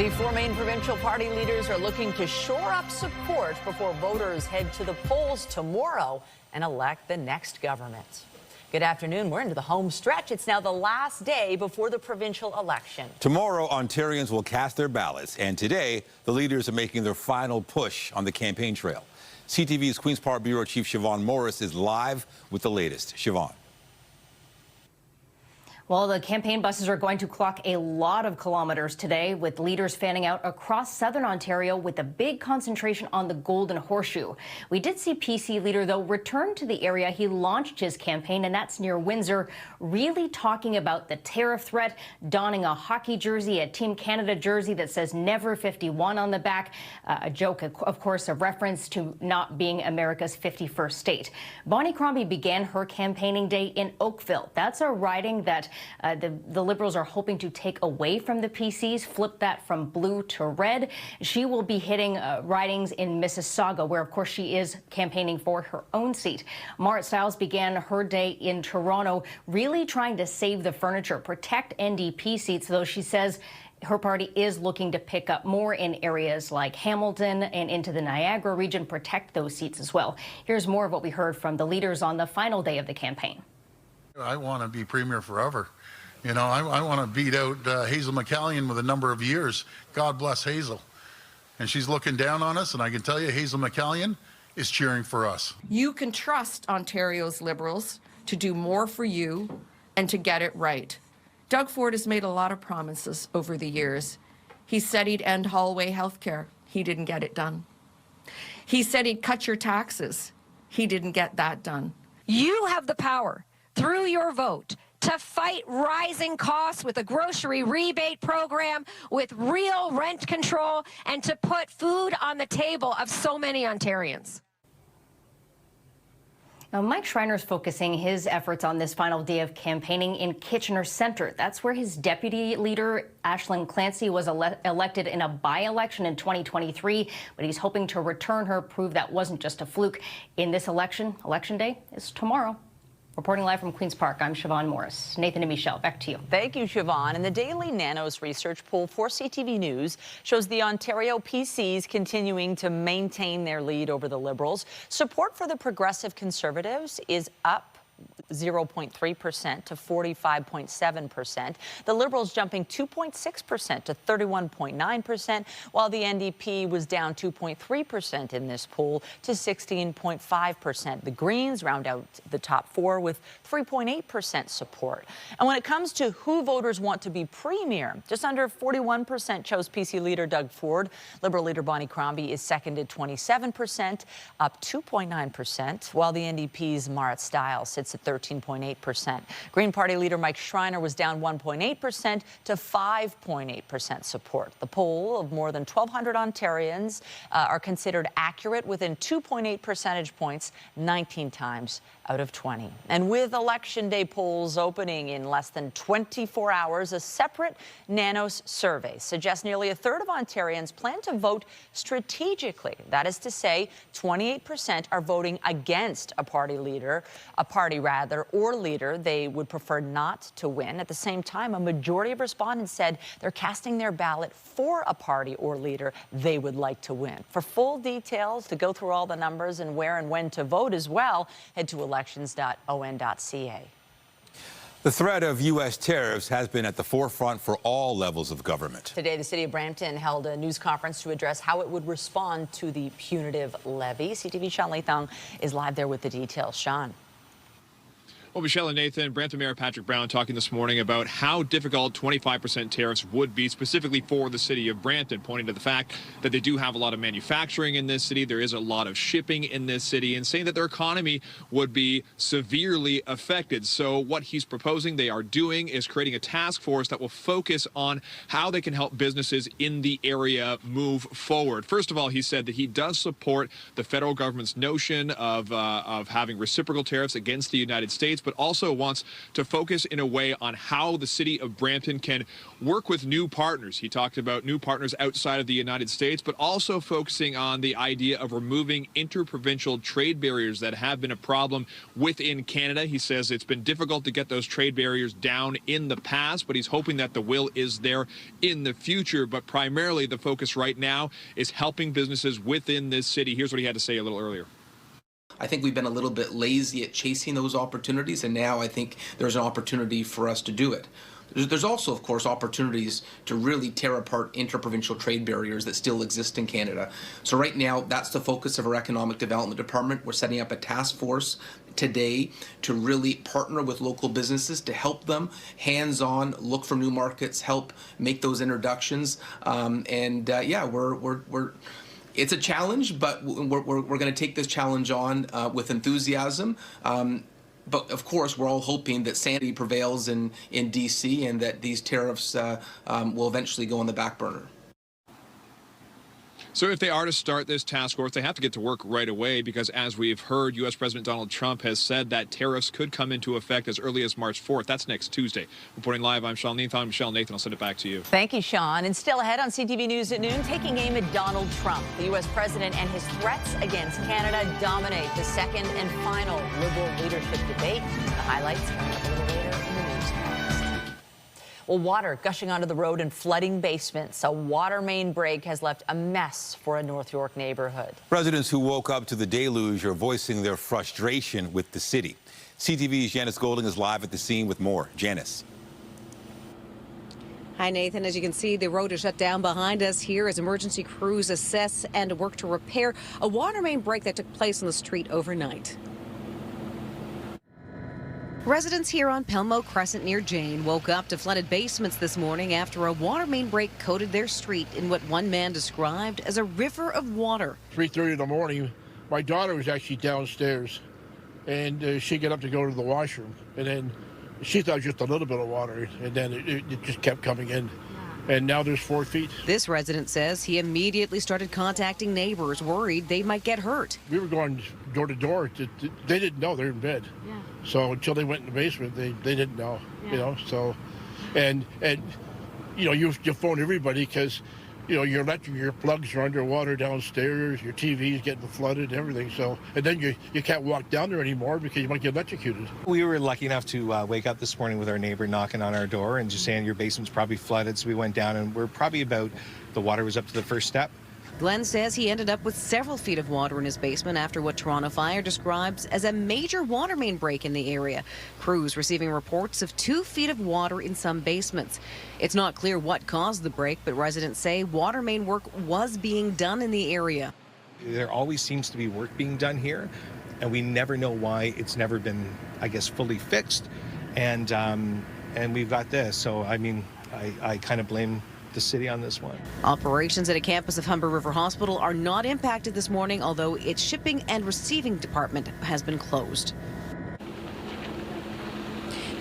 The four main provincial party leaders are looking to shore up support before voters head to the polls tomorrow and elect the next government. Good afternoon. We're into the home stretch. It's now the last day before the provincial election. Tomorrow, Ontarians will cast their ballots, and today, the leaders are making their final push on the campaign trail. CTV's Queen's Park Bureau Chief Siobhan Morris is live with the latest. Siobhan. Well, the campaign buses are going to clock a lot of kilometers today, with leaders fanning out across southern Ontario with a big concentration on the Golden Horseshoe. We did see PC leader, though, return to the area he launched his campaign, and that's near Windsor, really talking about the tariff threat, donning a hockey jersey, a Team Canada jersey that says Never 51 on the back, a joke, of course, a reference to not being America's 51st state. Bonnie Crombie began her campaigning day in Oakville. That's a riding that the Liberals are hoping to take away from the PCs, flip that from blue to red. She will be hitting ridings in Mississauga, where, of course, she is campaigning for her own seat. Marit Stiles began her day in Toronto, really trying to save the furniture, protect NDP seats, though she says her party is looking to pick up more in areas like Hamilton and into the Niagara region, protect those seats as well. Here's more of what we heard from the leaders on the final day of the campaign. I want to be premier forever. You know, I want to beat out Hazel McCallion with a number of years. God bless Hazel. And she's looking down on us, and I can tell you Hazel McCallion is cheering for us. You can trust Ontario's Liberals to do more for you and to get it right. Doug Ford has made a lot of promises over the years. He said he'd end hallway health care. He didn't get it done. He said he'd cut your taxes. He didn't get that done. You have the power, through your vote, to fight rising costs with a grocery rebate program, with real rent control, and to put food on the table of so many Ontarians. Now, Mike Schreiner's focusing his efforts on this final day of campaigning in Kitchener Centre. That's where his deputy leader, Aislinn Clancy, was elected in a by-election in 2023, but he's hoping to return her, prove that wasn't just a fluke in this election. Election day is tomorrow. Reporting live from Queen's Park, I'm Siobhan Morris. Nathan and Michelle, back to you. Thank you, Siobhan. And the Daily Nanos research poll for CTV News shows the Ontario PCs continuing to maintain their lead over the Liberals. Support for the Progressive Conservatives is up 0.3% to 45.7%. The Liberals jumping 2.6% to 31.9%, while the NDP was down 2.3% in this poll to 16.5%. The Greens round out the top four with 3.8% support. And when it comes to who voters want to be premier, just under 41% chose PC leader Doug Ford. Liberal leader Bonnie Crombie is second at 27%, up 2.9%, while the NDP's Marit Stiles sits at 13.8%. Green Party leader Mike Schreiner was down 1.8% to 5.8% support. The poll of more than 1,200 Ontarians are considered accurate within 2.8 percentage points, 19 times out of 20. And with Election Day polls opening in less than 24 hours, a separate Nanos survey suggests nearly a third of Ontarians plan to vote strategically. That is to say, 28% are voting against a party leader, or leader they would prefer not to win. At the same time, a majority of respondents said they're casting their ballot for a party or leader they would like to win. For full details, to go through all the numbers and where and when to vote as well, head to elections.on.ca. The threat of U.S. tariffs has been at the forefront for all levels of government. Today, the city of Brampton held a news conference to address how it would respond to the punitive levy. CTV's Sean Lathong is live there with the details. Sean. Well, Michelle and Nathan, Brampton Mayor Patrick Brown talking this morning about how difficult 25% tariffs would be specifically for the city of Brampton, pointing to the fact that they do have a lot of manufacturing in this city. There is a lot of shipping in this city, and saying that their economy would be severely affected. So what he's proposing they are doing is creating a task force that will focus on how they can help businesses in the area move forward. First of all, he said that he does support the federal government's notion of having reciprocal tariffs against the United States, but also wants to focus in a way on how the city of Brampton can work with new partners. He talked about new partners outside of the United States, but also focusing on the idea of removing interprovincial trade barriers that have been a problem within Canada. He says it's been difficult to get those trade barriers down in the past, but he's hoping that the will is there in the future. But primarily the focus right now is helping businesses within this city. Here's what he had to say a little earlier. I think we've been a little bit lazy at chasing those opportunities, and now I think there's an opportunity for us to do it. There's also, of course, opportunities to really tear apart interprovincial trade barriers that still exist in Canada. So right now, that's the focus of our Economic Development Department. We're setting up a task force today to really partner with local businesses to help them hands-on look for new markets, help make those introductions, yeah, it's a challenge, but we're going to take this challenge on with enthusiasm. But of course, we're all hoping that sanity prevails in D.C. and that these tariffs will eventually go on the back burner. So if they are to start this task force, they have to get to work right away because, as we've heard, U.S. President Donald Trump has said that tariffs could come into effect as early as March 4th. That's next Tuesday. Reporting live, I'm Sean Nathan. Nathan, I'll send it back to you. Thank you, Sean. And still ahead on CTV News at noon, taking aim at Donald Trump. The U.S. president and his threats against Canada dominate the second and final Liberal leadership debate. The highlights coming up a little later in the news. Well, water gushing onto the road and flooding basements. A water main break has left a mess for a North York neighborhood. Residents who woke up to the deluge are voicing their frustration with the city. CTV's Janice Golding is live at the scene with more. Janice. Hi, Nathan. As you can see, the road is shut down behind us here as emergency crews assess and work to repair a water main break that took place on the street overnight. Residents here on Pelmo Crescent near Jane woke up to flooded basements this morning after a water main break coated their street in what one man described as a river of water. 3:30 in the morning, my daughter was actually downstairs, and she got up to go to the washroom, and then she thought it was just a little bit of water, and then it just kept coming in. And now there's 4 feet. This resident says he immediately started contacting neighbors, worried they might get hurt. We were going door to door. They didn't know they were in bed. Yeah. So until they went in the basement, they didn't know, you know. So, and you know, you phone everybody because, you know, your plugs are underwater downstairs, your TV's getting flooded and everything. So, and then you can't walk down there anymore because you might get electrocuted. We were lucky enough to wake up this morning with our neighbor knocking on our door and just saying your basement's probably flooded. So we went down and we're probably the water was up to the first step. Glenn says he ended up with several feet of water in his basement after what Toronto Fire describes as a major water main break in the area. Crews receiving reports of 2 feet of water in some basements. It's not clear what caused the break, but residents say water main work was being done in the area. There always seems to be work being done here, and we never know why it's never been, I guess, fully fixed. And we've got this. So, I mean, I kind of blame the city on this one. Operations at a campus of Humber River Hospital are not impacted this morning, although its shipping and receiving department has been closed.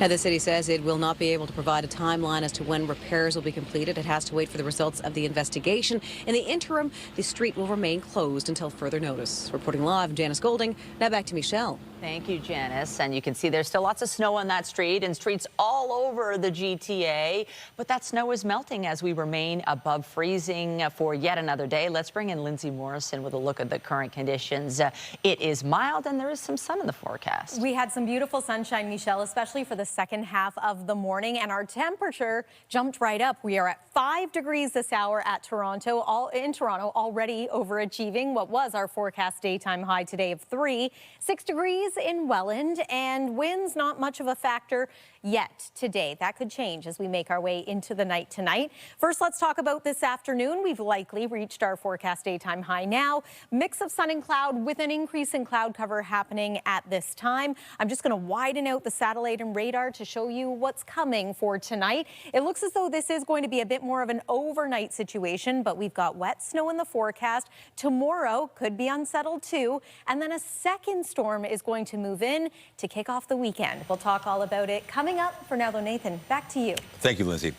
Now, the city says it will not be able to provide a timeline as to when repairs will be completed. It has to wait for the results of the investigation. In the interim, the street will remain closed until further notice. Reporting live, I'm Janice Golding. Now back to Michelle. Thank you, Janice. And you can see there's still lots of snow on that street and streets all over the GTA. But that snow is melting as we remain above freezing for yet another day. Let's bring in Lindsay Morrison with a look at the current conditions. It is mild and there is some sun in the forecast. We had some beautiful sunshine, Michelle, especially for the second half of the morning. And our temperature jumped right up. We are at 5 degrees this hour at Toronto, already overachieving what was our forecast daytime high today of 3. 6 degrees in Welland, and winds not much of a factor yet today. That could change as we make our way into the night tonight. First, let's talk about this afternoon. We've likely reached our forecast daytime high now. Mix of sun and cloud with an increase in cloud cover happening at this time. I'm just going to widen out the satellite and radar to show you what's coming for tonight. It looks as though this is going to be a bit more of an overnight situation, but we've got wet snow in the forecast. Tomorrow could be unsettled too, and then a second storm is going to move in to kick off the weekend. We'll talk all about it coming up. For now, though, Nathan, back to you. Thank you, Lindsay.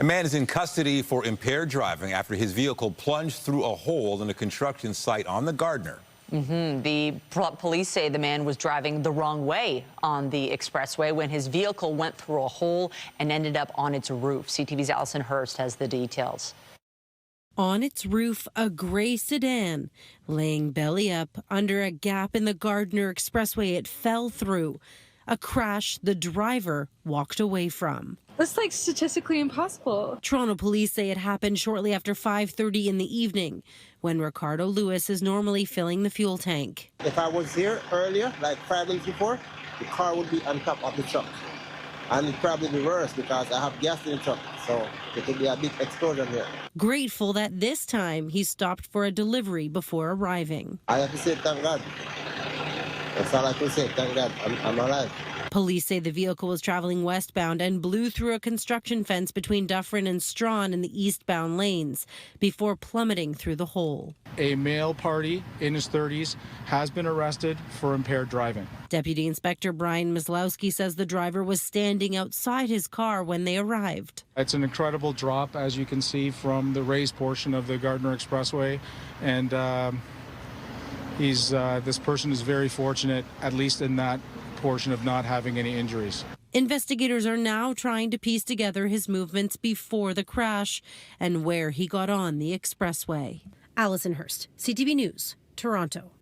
A man is in custody for impaired driving after his vehicle plunged through a hole in a construction site on the Gardiner. The police say the man was driving the wrong way on the expressway when his vehicle went through a hole and ended up on its roof. CTV's Allison Hurst has the details. On its roof, a gray sedan laying belly up under a gap in the Gardner Expressway it fell through. A crash the driver walked away from. That's like statistically impossible. Toronto police say it happened shortly after 5:30 in the evening, when Ricardo Lewis is normally filling the fuel tank. If I was here earlier, like 5 days before, the car would be on top of the truck. And it'd probably be worse because I have gas in the truck, so it could be a big explosion here. Grateful that this time he stopped for a delivery before arriving. I have to say thank God. That's all I can say, thank God, I'm alive. Police say the vehicle was traveling westbound and blew through a construction fence between Dufferin and Strawn in the eastbound lanes before plummeting through the hole. A male party in his 30s has been arrested for impaired driving. Deputy Inspector Brian Maslowski says the driver was standing outside his car when they arrived. It's an incredible drop, as you can see, from the raised portion of the Gardner Expressway. And this person is very fortunate, at least in that portion, of not having any injuries. Investigators are now trying to piece together his movements before the crash and where he got on the expressway. Allison Hurst, CTV News, Toronto.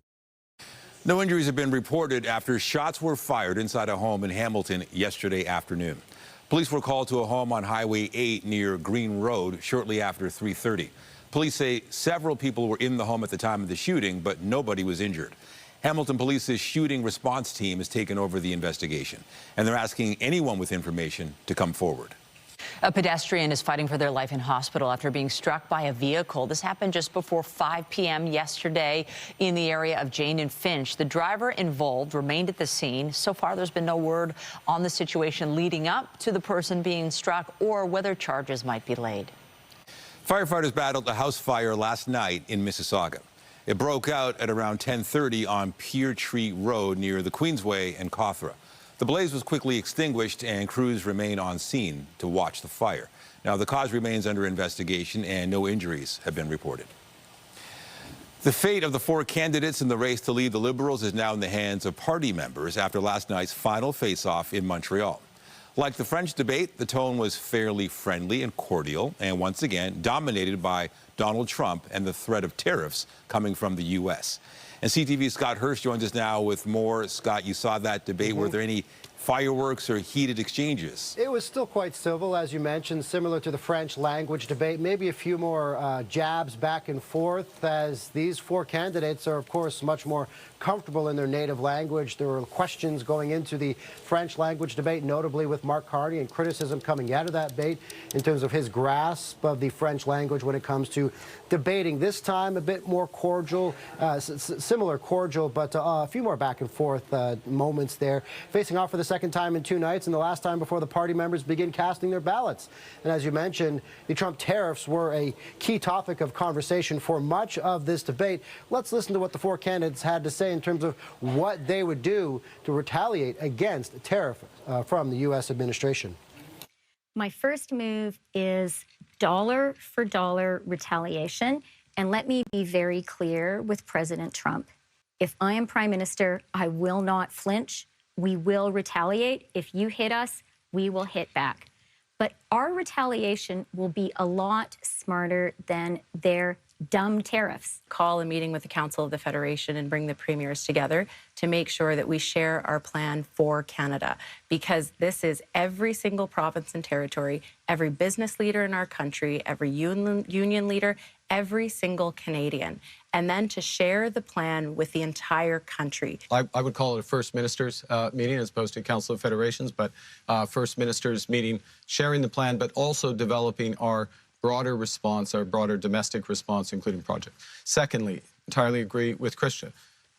No injuries have been reported after shots were fired inside a home in Hamilton yesterday afternoon. Police were called to a home on Highway 8 near Green Road shortly after 3:30. Police say several people were in the home at the time of the shooting, but nobody was injured. Hamilton Police's shooting response team has taken over the investigation, and they're asking anyone with information to come forward. A pedestrian is fighting for their life in hospital after being struck by a vehicle. This happened just before 5 p.m. yesterday in the area of Jane and Finch. The driver involved remained at the scene. So far, there's been no word on the situation leading up to the person being struck or whether charges might be laid. Firefighters battled a house fire last night in Mississauga. It broke out at around 10:30 on Pear Tree Road near the Queensway and Cawthra. The blaze was quickly extinguished and crews remain on scene to watch the fire. Now, the cause remains under investigation and no injuries have been reported. The fate of the 4 candidates in the race to lead the Liberals is now in the hands of party members after last night's final face-off in Montreal. Like the French debate, the tone was fairly friendly and cordial, and once again dominated by Donald Trump and the threat of tariffs coming from the U.S. And CTV's Scott Hurst joins us now with more. Scott, you saw that debate. Were there any fireworks or heated exchanges? It was still quite civil, as you mentioned, similar to the French language debate. Maybe a few more jabs back and forth, as these 4 candidates are, of course, much more comfortable in their native language. There were questions going into the French language debate, notably with Mark Carney, and criticism coming out of that debate in terms of his grasp of the French language when it comes to debating. This time, a bit more cordial, similar cordial, but a few more back and forth moments there. Facing off for the second time in 2 nights, and the last time before the party members begin casting their ballots. And as you mentioned, the Trump tariffs were a key topic of conversation for much of this debate. Let's listen to what the 4 candidates had to say in terms of what they would do to retaliate against a tariff from the U.S. administration. My first move is dollar for dollar retaliation. And let me be very clear with President Trump. If I am Prime Minister, I will not flinch. We will retaliate. If you hit us, we will hit back. But our retaliation will be a lot smarter than their dumb tariffs. Call a meeting with the Council of the Federation and bring the premiers together to make sure that we share our plan for Canada, because this is every single province and territory, every business leader in our country, every union leader, every single Canadian, and then to share the plan with the entire country. I would call it a First Ministers meeting as opposed to Council of Federations, but First Ministers meeting, sharing the plan, but also developing our broader response, our broader domestic response, including project. Secondly, entirely agree with Christian.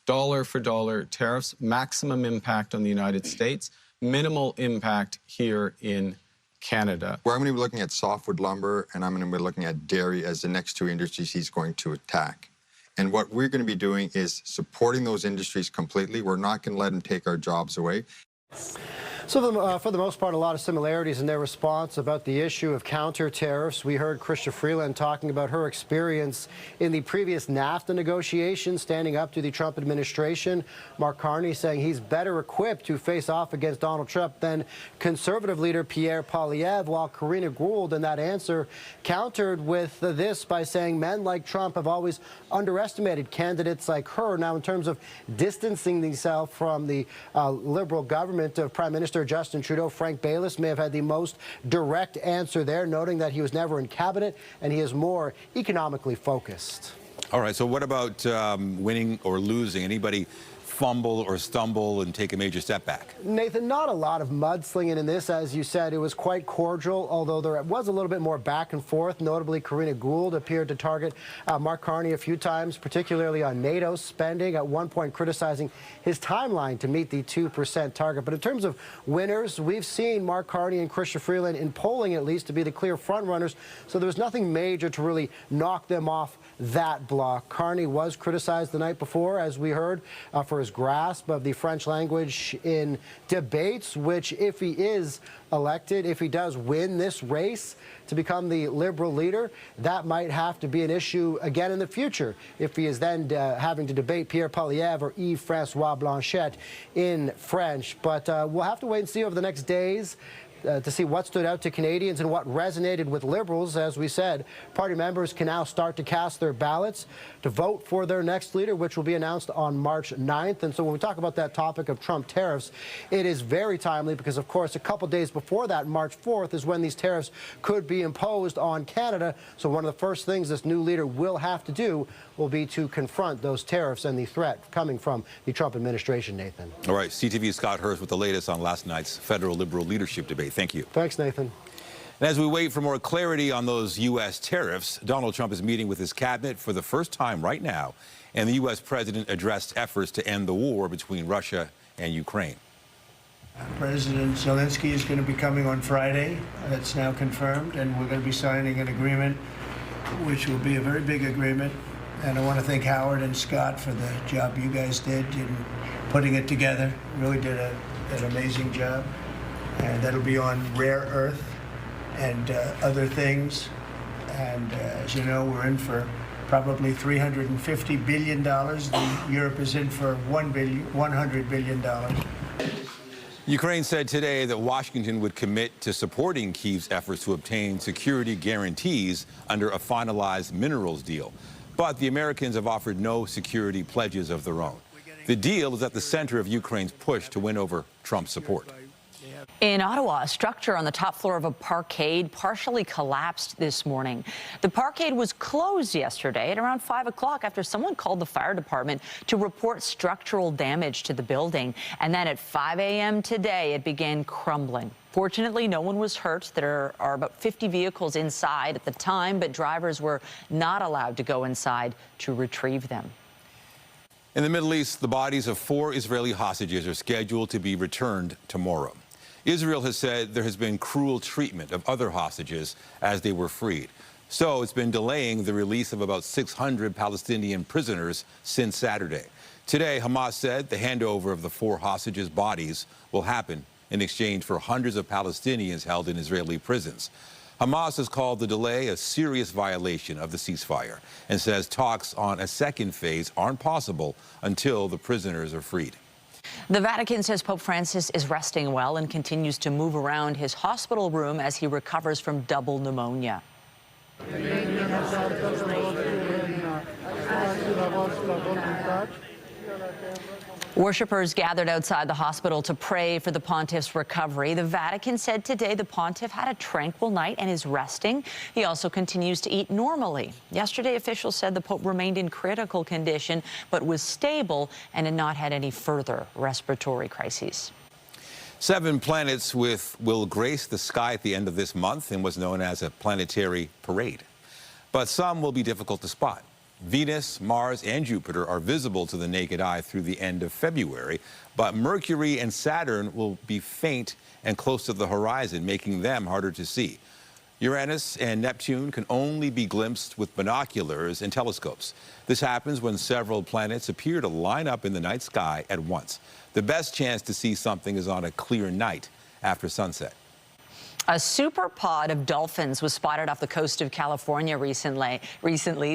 Dollar for dollar tariffs, maximum impact on the United States, minimal impact here in Canada. Where I'm going to be looking at softwood lumber, and I'm going to be looking at dairy as the next 2 industries he's going to attack. And what we're going to be doing is supporting those industries completely. We're not going to let them take our jobs away. So for the most part, a lot of similarities in their response about the issue of counter tariffs. We heard Chrystia Freeland talking about her experience in the previous NAFTA negotiations, standing up to the Trump administration. Mark Carney saying he's better equipped to face off against Donald Trump than Conservative leader Pierre Poilievre, while Karina Gould in that answer countered with this by saying men like Trump have always underestimated candidates like her. Now, in terms of distancing themselves from the Liberal government of Prime Minister Justin Trudeau, Frank Baylis may have had the most direct answer there, noting that he was never in cabinet and he is more economically focused. All right, so what about winning or losing? Anybody fumble or stumble and take a major step back? Nathan, not a lot of mudslinging in this. As you said, it was quite cordial, although there was a little bit more back and forth. Notably, Karina Gould appeared to target Mark Carney a few times, particularly on NATO spending, at one point criticizing his timeline to meet the 2% target. But in terms of winners, we've seen Mark Carney and Chrystia Freeland, in polling at least, to be the clear frontrunners, so there was nothing major to really knock them off that block. Carney was criticized the night before, as we heard, for his grasp of the French language in debates, which, if he is elected, if he does win this race to become the Liberal leader, that might have to be an issue again in the future if he is then having to debate Pierre Poilievre or Yves-François Blanchet in French. But we'll have to wait and see over the next days to see what stood out to Canadians and what resonated with Liberals. As we said, party members can now start to cast their ballots to vote for their next leader, which will be announced on March 9th. And so when we talk about that topic of Trump tariffs, it is very timely because, of course, a couple days before that, March 4th, is when these tariffs could be imposed on Canada. So one of the first things this new leader will have to do will be to confront those tariffs and the threat coming from the Trump administration, Nathan. All right, CTV's Scott Hurst with the latest on last night's federal Liberal leadership debate. Thank you. Thanks, Nathan. And as we wait for more clarity on those U.S. tariffs, Donald Trump is meeting with his cabinet for the first time right now, and the U.S. president addressed efforts to end the war between Russia and Ukraine. President Zelensky is going to be coming on Friday. That's now confirmed, and we're going to be signing an agreement, which will be a very big agreement. And I want to thank Howard and Scott for the job you guys did in putting it together. Really did an amazing job. And that'll be on rare earth and other things. And as you know, we're in for probably $350 billion. Europe is in for $100 billion. Ukraine said today that Washington would commit to supporting Kyiv's efforts to obtain security guarantees under a finalized minerals deal. But the Americans have offered no security pledges of their own. The deal is at the center of Ukraine's push to win over Trump's support. In Ottawa, a structure on the top floor of a parkade partially collapsed this morning. The parkade was closed yesterday at around 5 o'clock after someone called the fire department to report structural damage to the building. And then at 5 a.m. today, it began crumbling. Fortunately, no one was hurt. There are about 50 vehicles inside at the time, but drivers were not allowed to go inside to retrieve them. In the Middle East, the bodies of 4 Israeli hostages are scheduled to be returned tomorrow. Israel has said there has been cruel treatment of other hostages as they were freed. So it's been delaying the release of about 600 Palestinian prisoners since Saturday. Today, Hamas said the handover of the 4 hostages' bodies will happen in exchange for hundreds of Palestinians held in Israeli prisons. Hamas has called the delay a serious violation of the ceasefire and says talks on a second phase aren't possible until the prisoners are freed. The Vatican says Pope Francis is resting well and continues to move around his hospital room as he recovers from double pneumonia. Worshippers gathered outside the hospital to pray for the pontiff's recovery. The Vatican said today the pontiff had a tranquil night and is resting. He also continues to eat normally. Yesterday, officials said the Pope remained in critical condition but was stable and had not had any further respiratory crises. 7 planets will grace the sky at the end of this month in what's known as a planetary parade. But some will be difficult to spot. Venus, Mars, and Jupiter are visible to the naked eye through the end of February, but Mercury and Saturn will be faint and close to the horizon, making them harder to see. Uranus and Neptune can only be glimpsed with binoculars and telescopes. This happens when several planets appear to line up in the night sky at once. The best chance to see something is on a clear night after sunset. A super pod of dolphins was spotted off the coast of California recently.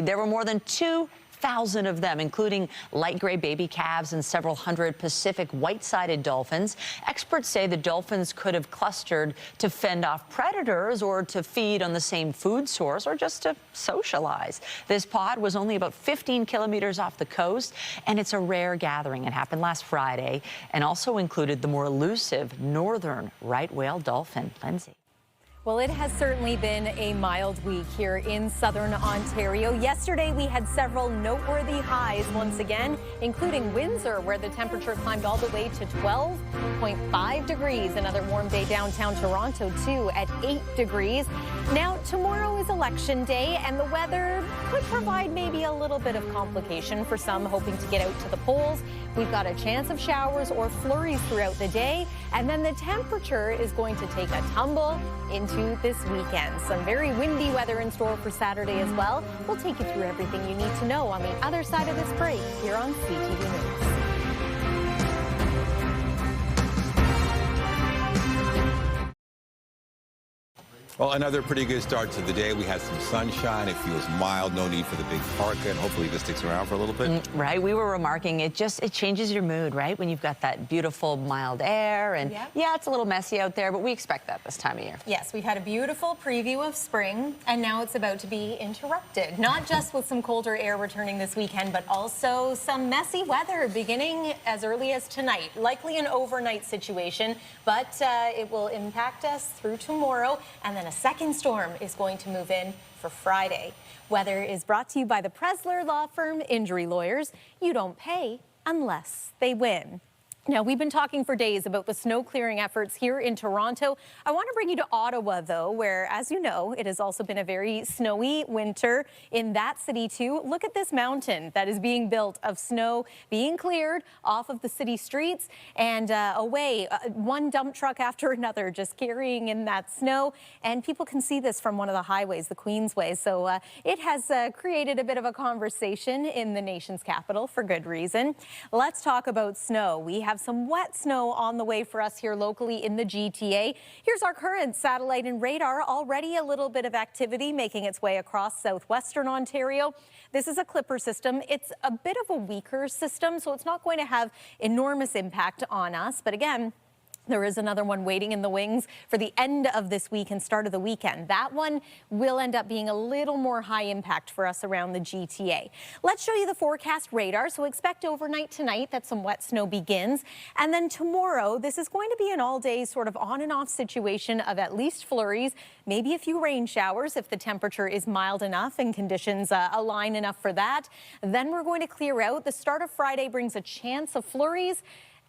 There were more than 2,000 of them, including light gray baby calves and several hundred Pacific white-sided dolphins. Experts say the dolphins could have clustered to fend off predators or to feed on the same food source or just to socialize. This pod was only about 15 kilometers off the coast, and it's a rare gathering. It happened last Friday and also included the more elusive northern right whale dolphin. Lindsay. Well, it has certainly been a mild week here in southern Ontario. Yesterday, we had several noteworthy highs once again, including Windsor, where the temperature climbed all the way to 12.5 degrees. Another warm day downtown Toronto, too, at 8 degrees. Now, tomorrow is Election Day, and the weather could provide maybe a little bit of complication for some hoping to get out to the polls. We've got a chance of showers or flurries throughout the day, and then the temperature is going to take a tumble into this weekend. Some very windy weather in store for Saturday as well. We'll take you through everything you need to know on the other side of this break here on CTV News. Well, another pretty good start to the day. We had some sunshine. It feels mild. No need for the big parka, and hopefully this sticks around for a little bit. Right. We were remarking it changes your mood, right? When you've got that beautiful mild air, and yeah, it's a little messy out there, but we expect that this time of year. Yes, we've had a beautiful preview of spring, and now it's about to be interrupted. Not just with some colder air returning this weekend, but also some messy weather beginning as early as tonight. Likely an overnight situation, but it will impact us through tomorrow, and then a second storm is going to move in for Friday. Weather is brought to you by the Presler Law Firm Injury Lawyers. You don't pay unless they win. Now, we've been talking for days about the snow clearing efforts here in Toronto. I want to bring you to Ottawa, though, where, as you know, it has also been a very snowy winter in that city, too. Look at this mountain that is being built of snow being cleared off of the city streets and away, one dump truck after another just carrying in that snow. And people can see this from one of the highways, the Queensway. So it has created a bit of a conversation in the nation's capital for good reason. Let's talk about snow. We have some wet snow on the way for us here locally in the GTA. Here's our current satellite and radar. Already a little bit of activity making its way across southwestern Ontario. This is a clipper system. It's a bit of a weaker system, so it's not going to have enormous impact on us. But again, there is another one waiting in the wings for the end of this week and start of the weekend. That one will end up being a little more high impact for us around the GTA. Let's show you the forecast radar. So expect overnight tonight that some wet snow begins. And then tomorrow, this is going to be an all-day sort of on and off situation of at least flurries, maybe a few rain showers if the temperature is mild enough and conditions align enough for that. Then we're going to clear out. The start of Friday brings a chance of flurries,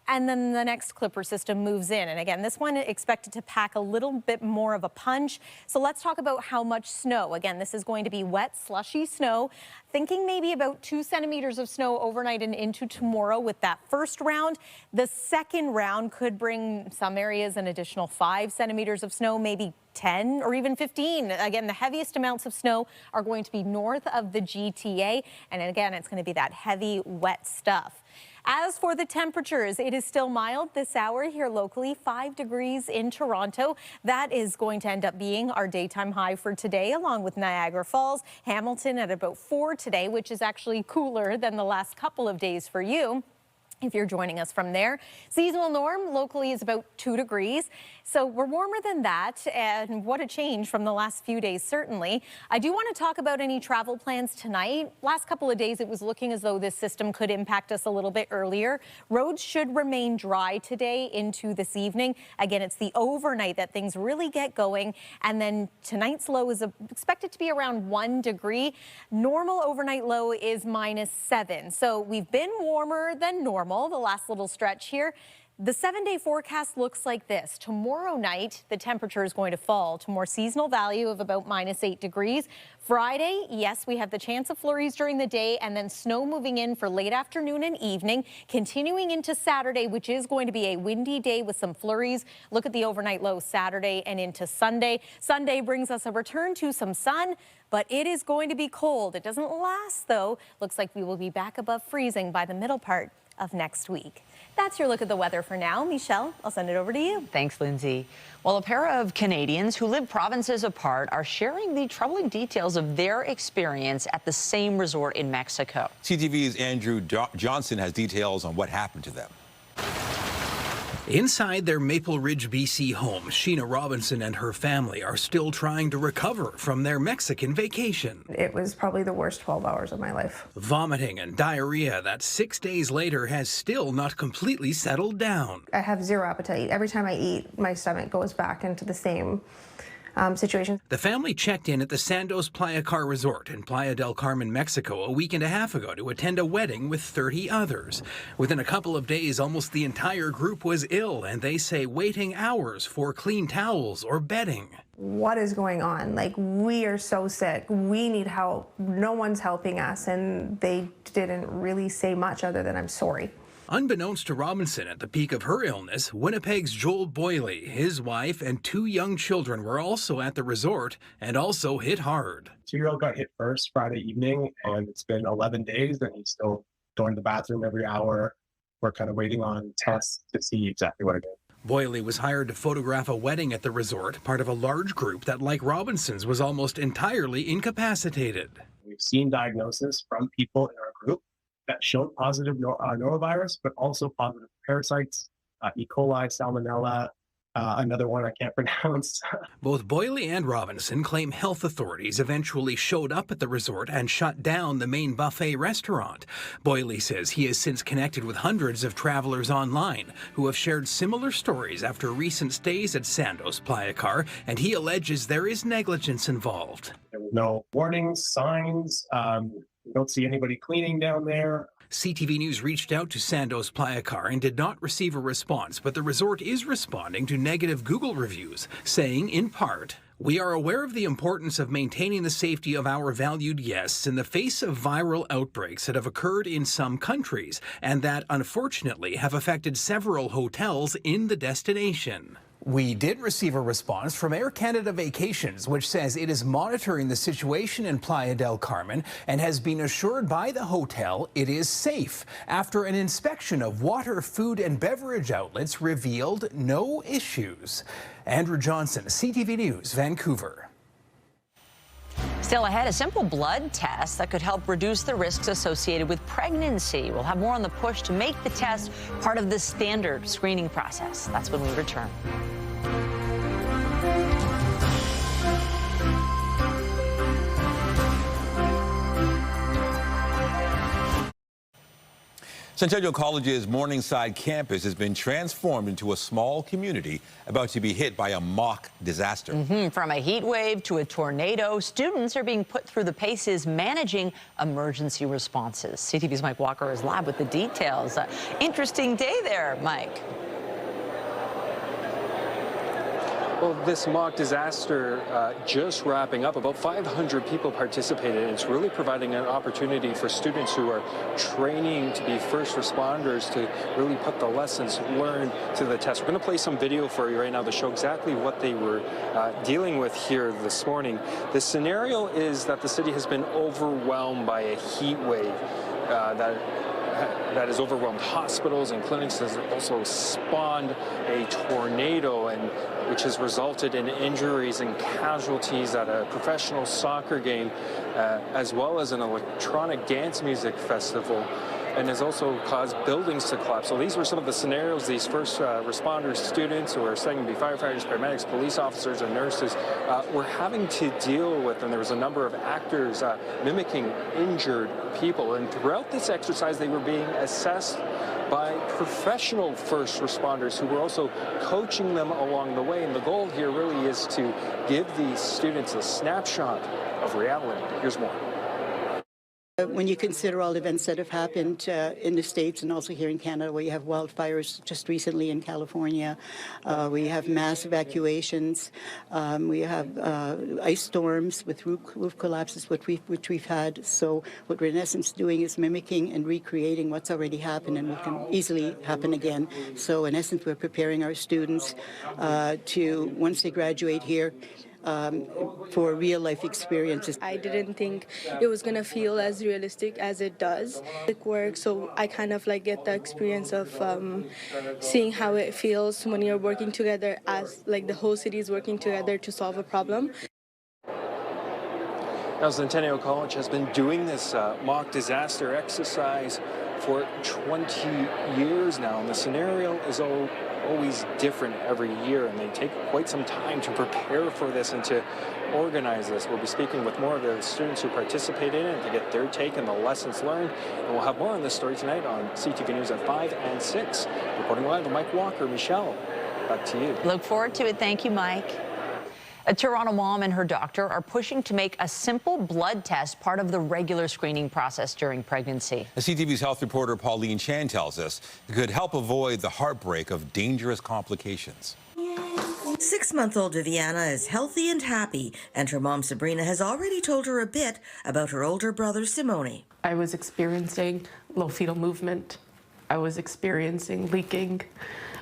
and then the next clipper system moves in. And again, this one expected to pack a little bit more of a punch. So let's talk about how much snow. Again, this is going to be wet, slushy snow. Thinking maybe about 2 centimeters of snow overnight and into tomorrow with that first round. The second round could bring some areas an additional 5 centimeters of snow, maybe 10 or even 15. Again, the heaviest amounts of snow are going to be north of the GTA. And again, it's going to be that heavy, wet stuff. As for the temperatures, it is still mild this hour here locally, 5 degrees in Toronto. That is going to end up being our daytime high for today, along with Niagara Falls, Hamilton at about 4 today, which is actually cooler than the last couple of days for you if you're joining us from there. Seasonal norm locally is about 2 degrees. So we're warmer than that, and what a change from the last few days, certainly. I do want to talk about any travel plans tonight. Last couple of days, it was looking as though this system could impact us a little bit earlier. Roads should remain dry today into this evening. Again, it's the overnight that things really get going, and then tonight's low is expected to be around 1 degree. Normal overnight low is -7. So we've been warmer than normal the last little stretch here. The 7-day forecast looks like this. Tomorrow night, the temperature is going to fall to more seasonal value of about -8 degrees. Friday, yes, we have the chance of flurries during the day and then snow moving in for late afternoon and evening, continuing into Saturday, which is going to be a windy day with some flurries. Look at the overnight low Saturday and into Sunday. Sunday brings us a return to some sun, but it is going to be cold. It doesn't last, though. Looks like we will be back above freezing by the middle part of next week. That's your look at the weather for now. Michelle, I'll send it over to you. Thanks, Lindsay. Well, a pair of Canadians who live provinces apart are sharing the troubling details of their experience at the same resort in Mexico. CTV's Andrew Johnson has details on what happened to them. Inside their Maple Ridge, BC home, Sheena Robinson and her family are still trying to recover from their Mexican vacation. It was probably the worst 12 hours of my life. Vomiting and diarrhea that 6 days later has still not completely settled down. I have zero appetite. Every time I eat, my stomach goes back into the same situation. The family checked in at the Sandos Playa Car Resort in Playa del Carmen, Mexico, a week and a half ago to attend a wedding with 30 others. Within a couple of days, almost the entire group was ill, and they say waiting hours for clean towels or bedding. What is going on? Like, we are so sick. We need help. No one's helping us, and they didn't really say much other than I'm sorry. Unbeknownst to Robinson, at the peak of her illness, Winnipeg's Joel Boyley, his wife, and 2 young children were also at the resort and also hit hard. 2-year-old got hit first Friday evening, and it's been 11 days, and he's still going to the bathroom every hour. We're kind of waiting on tests to see exactly what it is. Boyley was hired to photograph a wedding at the resort, part of a large group that, like Robinson's, was almost entirely incapacitated. We've seen diagnosis from people in our group that showed positive norovirus, but also positive parasites, E. coli, salmonella, another one I can't pronounce. Both Boyley and Robinson claim health authorities eventually showed up at the resort and shut down the main buffet restaurant. Boyley says he has since connected with hundreds of travelers online who have shared similar stories after recent stays at Sandos Playa Car, and he alleges there is negligence involved. There were no warnings, signs. We don't see anybody cleaning down there. CTV News reached out to Sandos Playa Car and did not receive a response, but the resort is responding to negative Google reviews, saying, in part, "We are aware of the importance of maintaining the safety of our valued guests in the face of viral outbreaks that have occurred in some countries and that, unfortunately, have affected several hotels in the destination." We did receive a response from Air Canada Vacations, which says it is monitoring the situation in Playa del Carmen and has been assured by the hotel it is safe after an inspection of water, food and beverage outlets revealed no issues. Andrew Johnson, CTV News, Vancouver. Still ahead, a simple blood test that could help reduce the risks associated with pregnancy. We'll have more on the push to make the test part of the standard screening process. That's when we return. Centennial College's Morningside campus has been transformed into a small community about to be hit by a mock disaster. From a heat wave to a tornado, students are being put through the paces managing emergency responses. CTV's Mike Walker is live with the details. Interesting day there, Mike. Well, this mock disaster just wrapping up. About 500 people participated, and it's really providing an opportunity for students who are training to be first responders to really put the lessons learned to the test. We're going to play some video for you right now to show exactly what they were dealing with here this morning. The scenario is that the city has been overwhelmed by a heat wave that has overwhelmed hospitals and clinics, has also spawned a tornado, and which has resulted in injuries and casualties at a professional soccer game, as well as an electronic dance music festival, and has also caused buildings to collapse. So these were some of the scenarios these first responders, students who are studying to be firefighters, paramedics, police officers, and nurses were having to deal with. And there was a number of actors mimicking injured people. And throughout this exercise, they were being assessed by professional first responders who were also coaching them along the way. And the goal here really is to give these students a snapshot of reality. Here's more. When you consider all the events that have happened in the States and also here in Canada, where you have wildfires just recently in California, we have mass evacuations, we have ice storms with roof collapses, which we've had. So what we're in essence doing is mimicking and recreating what's already happened and what can easily happen again. So in essence, we're preparing our students to, once they graduate here, for real-life experiences. I didn't think it was going to feel as realistic as it does. It works, so I kind of like get the experience of seeing how it feels when you're working together as like the whole city is working together to solve a problem. Now, Centennial College has been doing this mock disaster exercise for 20 years now, and the scenario is always different every year, and they take quite some time to prepare for this and to organize this. We'll be speaking with more of the students who participate in it to get their take and the lessons learned, and we'll have more on this story tonight on CTV News at 5 and 6. Reporting live, Mike Walker. Michelle, back to you. Look forward to it. Thank you, Mike. A Toronto mom and her doctor are pushing to make a simple blood test part of the regular screening process during pregnancy. As CTV's health reporter Pauline Chan tells us, it could help avoid the heartbreak of dangerous complications. 6-month-old Viviana is healthy and happy, and her mom Sabrina has already told her a bit about her older brother Simone. I was experiencing low fetal movement, I was experiencing leaking,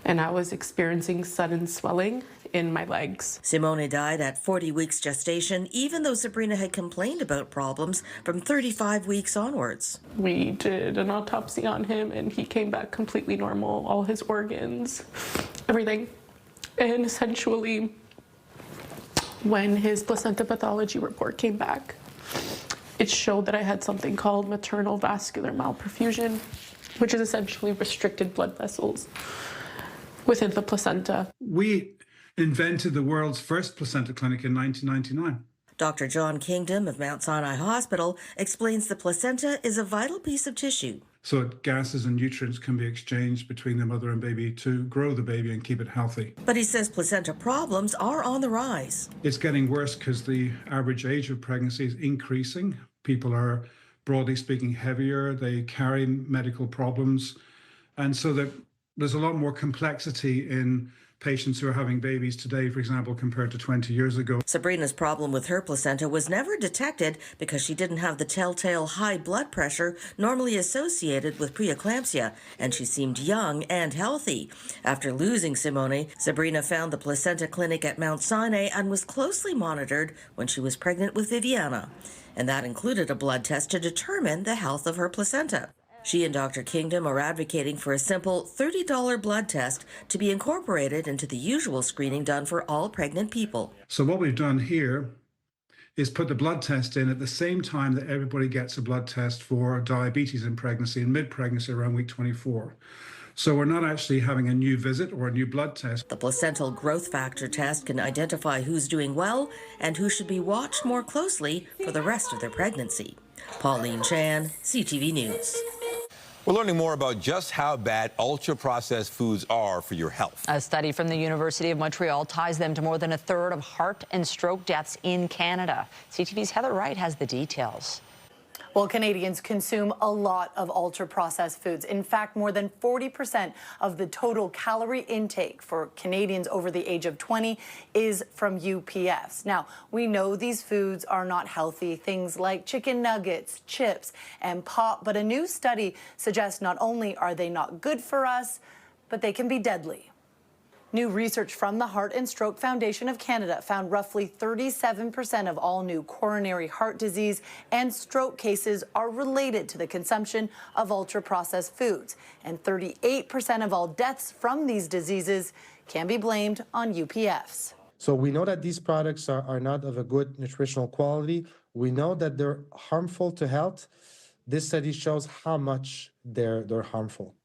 and I was experiencing sudden swelling in my legs. Simone died at 40 weeks gestation, even though Sabrina had complained about problems from 35 weeks onwards. We did an autopsy on him, and he came back completely normal, all his organs, everything. And essentially, when his placenta pathology report came back, it showed that I had something called maternal vascular malperfusion, which is essentially restricted blood vessels within the placenta. We invented the world's first placenta clinic in 1999. Dr. John Kingdom of Mount Sinai Hospital explains the placenta is a vital piece of tissue. So gases and nutrients can be exchanged between the mother and baby to grow the baby and keep it healthy. But he says placenta problems are on the rise. It's getting worse because the average age of pregnancy is increasing. People are, broadly speaking, heavier. They carry medical problems. And so there's a lot more complexity in patients who are having babies today, for example, compared to 20 years ago. Sabrina's problem with her placenta was never detected because she didn't have the telltale high blood pressure normally associated with preeclampsia, and she seemed young and healthy. After losing Simone, Sabrina found the placenta clinic at Mount Sinai and was closely monitored when she was pregnant with Viviana. And that included a blood test to determine the health of her placenta. She and Dr. Kingdom are advocating for a simple $30 blood test to be incorporated into the usual screening done for all pregnant people. So what we've done here is put the blood test in at the same time that everybody gets a blood test for diabetes in pregnancy and mid-pregnancy around week 24. So we're not actually having a new visit or a new blood test. The placental growth factor test can identify who's doing well and who should be watched more closely for the rest of their pregnancy. Pauline Chan, CTV News. We're learning more about just how bad ultra-processed foods are for your health. A study from the University of Montreal ties them to more than a third of heart and stroke deaths in Canada. CTV's Heather Wright has the details. Well, Canadians consume a lot of ultra-processed foods. In fact, more than 40% of the total calorie intake for Canadians over the age of 20 is from UPFs. Now, we know these foods are not healthy, things like chicken nuggets, chips, and pop, but a new study suggests not only are they not good for us, but they can be deadly. New research from the Heart and Stroke Foundation of Canada found roughly 37% of all new coronary heart disease and stroke cases are related to the consumption of ultra-processed foods. And 38% of all deaths from these diseases can be blamed on UPFs. So we know that these products are not of a good nutritional quality. We know that they're harmful to health. This study shows how much they're harmful.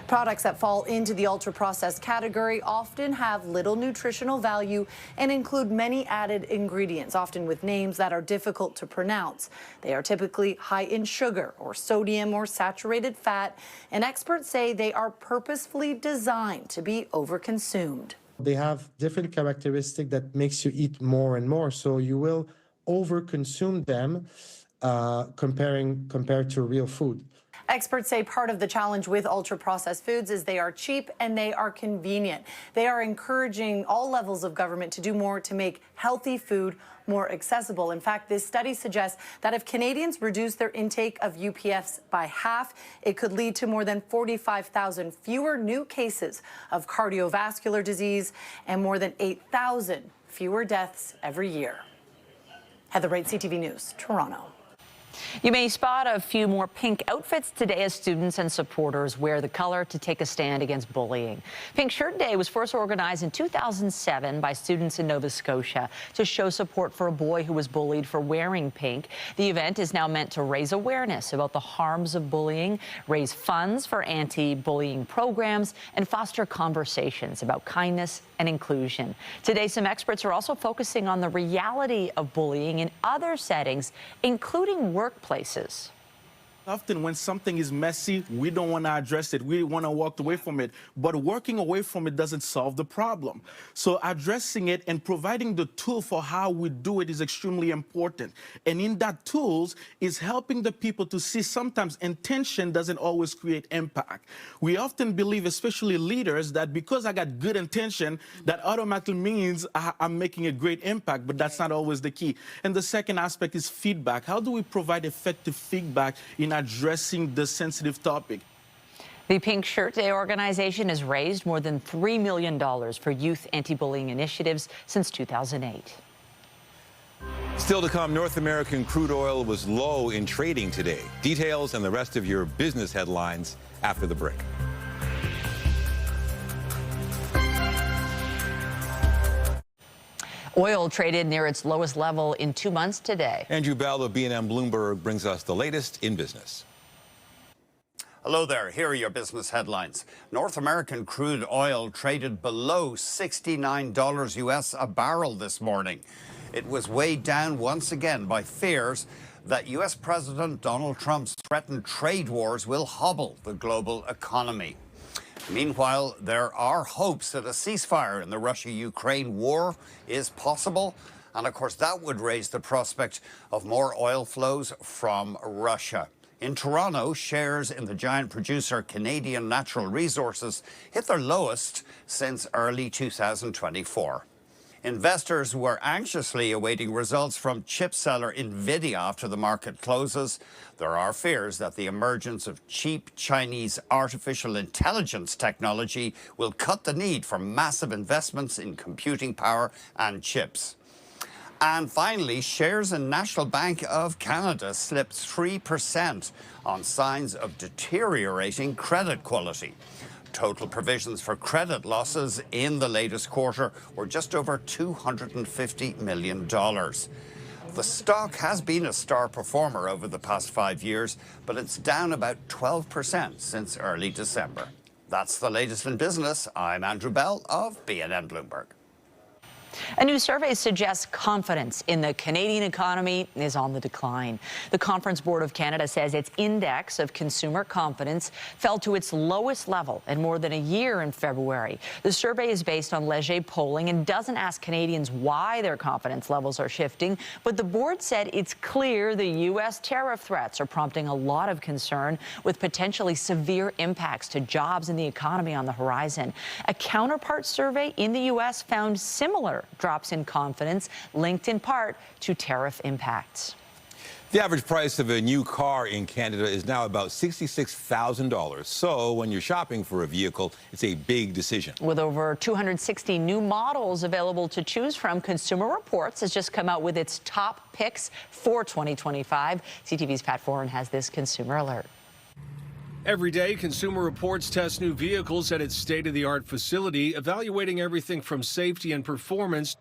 Products that fall into the ultra-processed category often have little nutritional value and include many added ingredients, often with names that are difficult to pronounce. They are typically high in sugar or sodium or saturated fat, and experts say they are purposefully designed to be overconsumed. They have different characteristics that makes you eat more and more, so you will overconsume them. compared to real food. Experts say part of the challenge with ultra-processed foods is they are cheap and they are convenient. They are encouraging all levels of government to do more to make healthy food more accessible. In fact, this study suggests that if Canadians reduce their intake of UPFs by half, it could lead to more than 45,000 fewer new cases of cardiovascular disease and more than 8,000 fewer deaths every year. Heather Wright, CTV News, Toronto. You may spot a few more pink outfits today as students and supporters wear the color to take a stand against bullying. Pink Shirt Day was first organized in 2007 by students in Nova Scotia to show support for a boy who was bullied for wearing pink. The event is now meant to raise awareness about the harms of bullying, raise funds for anti-bullying programs, and foster conversations about kindness and inclusion. Today, some experts are also focusing on the reality of bullying in other settings, including workplaces. Often when something is messy, we don't want to address it. We want to walk away from it. But working away from it doesn't solve the problem. So addressing it and providing the tool for how we do it is extremely important. And in that tools is helping the people to see sometimes intention doesn't always create impact. We often believe, especially leaders, that because I got good intention, that automatically means I'm making a great impact, but that's not always the key. And the second aspect is feedback. How do we provide effective feedback in addressing the sensitive topic? The Pink Shirt Day organization has raised more than $3 million for youth anti-bullying initiatives since 2008. Still to come, North American crude oil was low in trading today. Details and the rest of your business headlines after the break. Oil traded near its lowest level in 2 months today. Andrew Bell of B&M Bloomberg brings us the latest in business. Hello there. Here are your business headlines. North American crude oil traded below $69 US a barrel this morning. It was weighed down once again by fears that US President Donald Trump's threatened trade wars will hobble the global economy. Meanwhile, there are hopes that a ceasefire in the Russia-Ukraine war is possible. And of course, that would raise the prospect of more oil flows from Russia. In Toronto, shares in the giant producer Canadian Natural Resources hit their lowest since early 2024. Investors were anxiously awaiting results from chip seller Nvidia after the market closes. There are fears that the emergence of cheap Chinese artificial intelligence technology will cut the need for massive investments in computing power and chips. And finally, shares in National Bank of Canada slipped 3% on signs of deteriorating credit quality. Total provisions for credit losses in the latest quarter were just over $250 million. The stock has been a star performer over the past 5 years, but it's down about 12% since early December. That's the latest in business. I'm Andrew Bell of B&M Bloomberg. A new survey suggests confidence in the Canadian economy is on the decline. The Conference Board of Canada says its index of consumer confidence fell to its lowest level in more than a year in February. The survey is based on Leger polling and doesn't ask Canadians why their confidence levels are shifting, but the board said it's clear the U.S. tariff threats are prompting a lot of concern, with potentially severe impacts to jobs and the economy on the horizon. A counterpart survey in the U.S. found similar drops in confidence, linked in part to tariff impacts. The average price of a new car in Canada is now about $66,000. So when you're shopping for a vehicle, it's a big decision. With over 260 new models available to choose from, Consumer Reports has just come out with its top picks for 2025. CTV's Pat Foran has this consumer alert. Every day, Consumer Reports tests new vehicles at its state-of-the-art facility, evaluating everything from safety and performance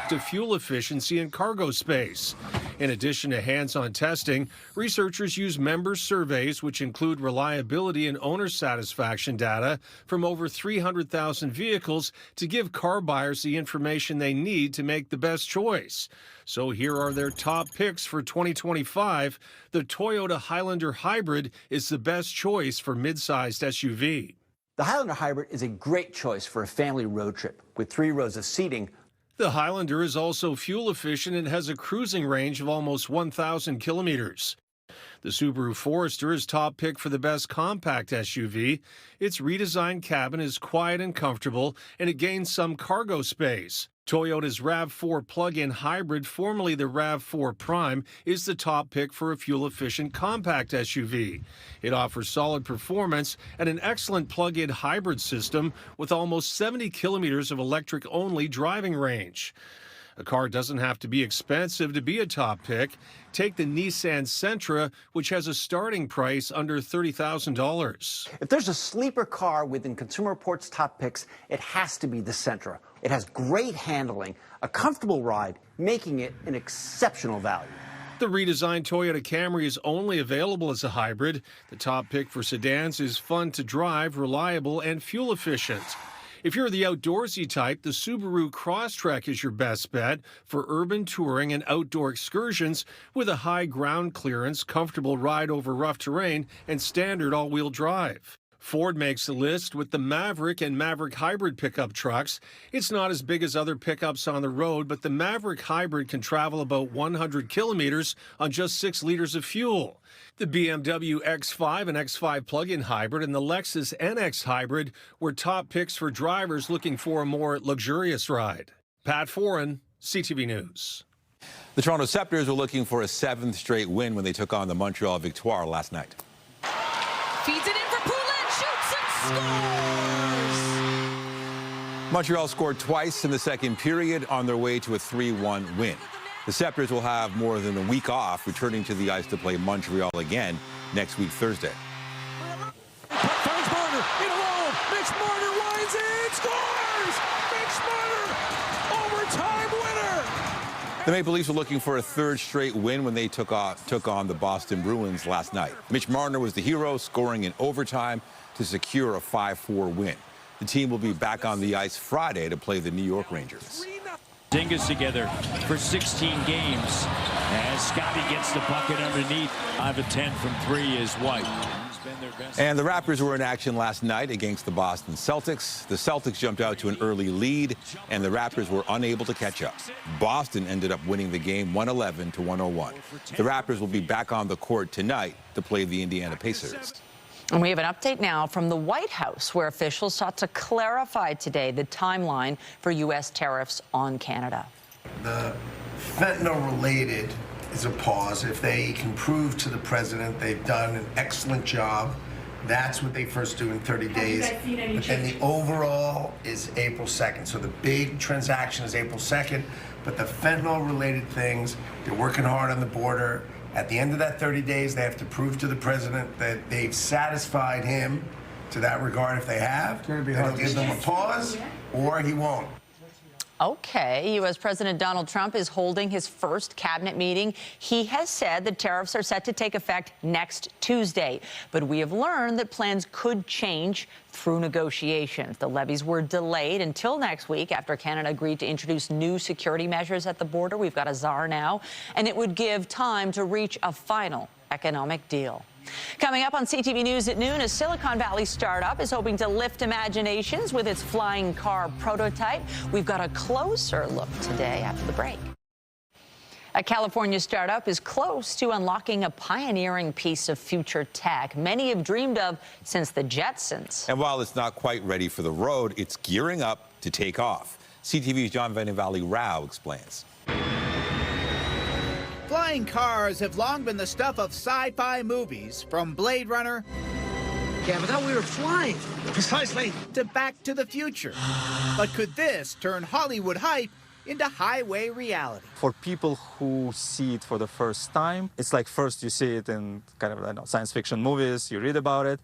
to fuel efficiency and cargo space. In addition to hands-on testing, researchers use member surveys, which include reliability and owner satisfaction data from over 300,000 vehicles, to give car buyers the information they need to make the best choice. So here are their top picks for 2025. The Toyota Highlander Hybrid is the best choice for mid-sized SUV. The Highlander Hybrid is a great choice for a family road trip with 3 rows of seating. The Highlander is also fuel efficient and has a cruising range of almost 1,000 kilometers. The Subaru Forester is top pick for the best compact SUV. Its redesigned cabin is quiet and comfortable, and it gains some cargo space. Toyota's RAV4 plug-in hybrid, formerly the RAV4 Prime, is the top pick for a fuel-efficient compact SUV. It offers solid performance and an excellent plug-in hybrid system with almost 70 kilometers of electric-only driving range. A car doesn't have to be expensive to be a top pick. Take the Nissan Sentra, which has a starting price under $30,000. If there's a sleeper car within Consumer Reports' top picks, it has to be the Sentra. It has great handling, a comfortable ride, making it an exceptional value. The redesigned Toyota Camry is only available as a hybrid. The top pick for sedans is fun to drive, reliable, and fuel efficient. If you're the outdoorsy type, the Subaru Crosstrek is your best bet for urban touring and outdoor excursions with a high ground clearance, comfortable ride over rough terrain, and standard all-wheel drive. Ford makes the list with the Maverick and Maverick Hybrid pickup trucks. It's not as big as other pickups on the road, but the Maverick Hybrid can travel about 100 kilometers on just 6 liters of fuel. The BMW X5 and X5 plug-in hybrid and the Lexus NX hybrid were top picks for drivers looking for a more luxurious ride. Pat Foran, CTV News. The Toronto Scepters were looking for a 7th straight win when they took on the Montreal Victoire last night. Feeds it in for Poulin, shoots and scores! Montreal scored twice in the second period on their way to a 3-1 win. The Scepters will have more than a week off, returning to the ice to play Montreal again next week, Thursday. Finds Marner in a roll. Mitch Marner winds in, scores! Mitch Marner, overtime winner! The Maple Leafs were looking for a 3rd straight win when they took on the Boston Bruins last night. Mitch Marner was the hero, scoring in overtime to secure a 5-4 win. The team will be back on the ice Friday to play the New York Rangers. Dingus together for 16 games as Scotty gets the bucket underneath. 5 of 10 from 3 is White. And the Raptors were in action last night against the Boston Celtics. The Celtics jumped out to an early lead, and the Raptors were unable to catch up. Boston ended up winning the game 111 to 101. The Raptors will be back on the court tonight to play the Indiana Pacers. And we have an update now from the White House, where officials sought to clarify today the timeline for U.S. tariffs on Canada. The fentanyl-related is a pause. If they can prove to the president they've done an excellent job, that's what they first do in 30 days. But then the overall is April 2nd. So the big transaction is April 2nd, but the fentanyl-related things, they're working hard on the border. At the end of that 30 days, they have to prove to the president that they've satisfied him to that regard. If they have, he'll give them a pause, or he won't. Okay, U.S. President Donald Trump is holding his first cabinet meeting. He has said the tariffs are set to take effect next Tuesday, but we have learned that plans could change through negotiations. The levies were delayed until next week after Canada agreed to introduce new security measures at the border. We've got a czar now, and it would give time to reach a final economic deal. Coming up on CTV News at noon, a Silicon Valley startup is hoping to lift imaginations with its flying car prototype. We've got a closer look today after the break. A California startup is close to unlocking a pioneering piece of future tech many have dreamed of since the Jetsons. And while it's not quite ready for the road, it's gearing up to take off. CTV's John Vanivali Rao explains. Flying cars have long been the stuff of sci-fi movies, from Blade Runner Yeah, but I thought we were flying. Precisely. to Back to the Future. But could this turn Hollywood hype into highway reality? For people who see it for the first time, it's like first you see it in kind of, I don't know, science fiction movies, you read about it,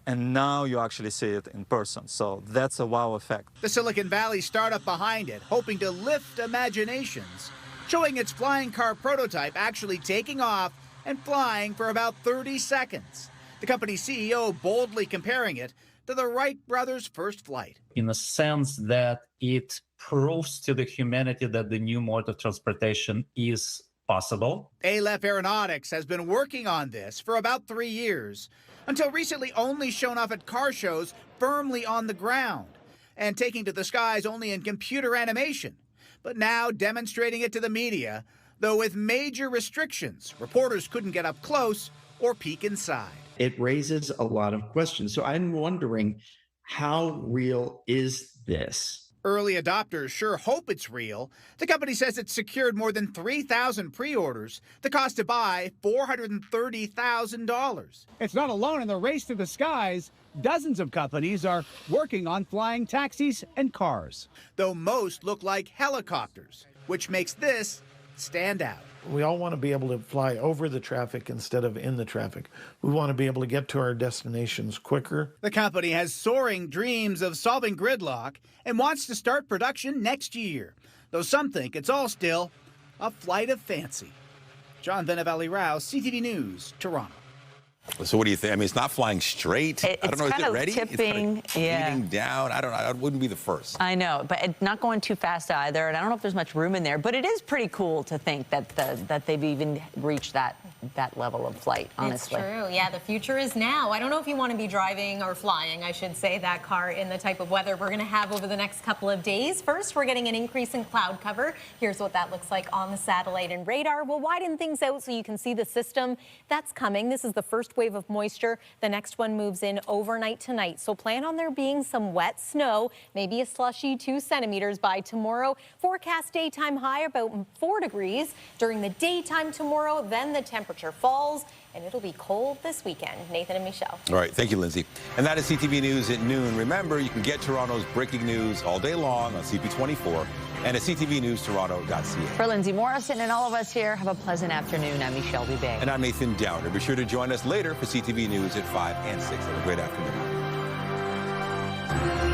and now you actually see it in person. So that's a wow effect. The Silicon Valley startup behind it, hoping to lift imaginations, showing its flying car prototype actually taking off and flying for about 30 seconds. The company's CEO boldly comparing it to the Wright brothers' first flight. In a sense that it proves to the humanity that the new mode of transportation is possible. Aleph Aeronautics has been working on this for about 3 years, until recently only shown off at car shows firmly on the ground, and taking to the skies only in computer animation. but now demonstrating it to the media, though with major restrictions. Reporters couldn't get up close or peek inside. It raises a lot of questions. So I'm wondering, how real is this? Early adopters sure hope it's real. The company says it's secured more than 3,000 pre-orders. The cost to buy, $430,000. It's not alone in the race to the skies. Dozens of companies are working on flying taxis and cars. Though most look like helicopters, which makes this stand out. We all want to be able to fly over the traffic instead of in the traffic. We want to be able to get to our destinations quicker. The company has soaring dreams of solving gridlock and wants to start production next year, though some think it's all still a flight of fancy. John Venavalli-Rao, CTV News, Toronto. So what do you think? I mean, it's not flying straight. I don't know. Is it ready? Tipping, it's kind of down. I don't know. I wouldn't be the first. I know, but it's not going too fast either. And I don't know if there's much room in there, but it is pretty cool to think that that they've even reached that level of flight, honestly. It's true. Yeah, the future is now. I don't know if you want to be driving or flying, I should say, that car in the type of weather we're going to have over the next couple of days. First, we're getting an increase in cloud cover. Here's what that looks like on the satellite and radar. We'll widen things out so you can see the system that's coming. This is the first wave of moisture. The next one moves in overnight tonight. So plan on there being some wet snow, maybe a slushy 2 centimeters by tomorrow. Forecast daytime high about 4 degrees. During the daytime tomorrow, then the temperature falls and it'll be cold this weekend. Nathan and Michelle. All right. Thank you, Lindsay. And that is CTV News at noon. Remember, you can get Toronto's breaking news all day long on CP24 and at ctvnewstoronto.ca. For Lindsay Morrison and all of us here, have a pleasant afternoon. I'm Michelle Dubé. And I'm Nathan Downer. Be sure to join us later for CTV News at 5 and 6. Have a great afternoon.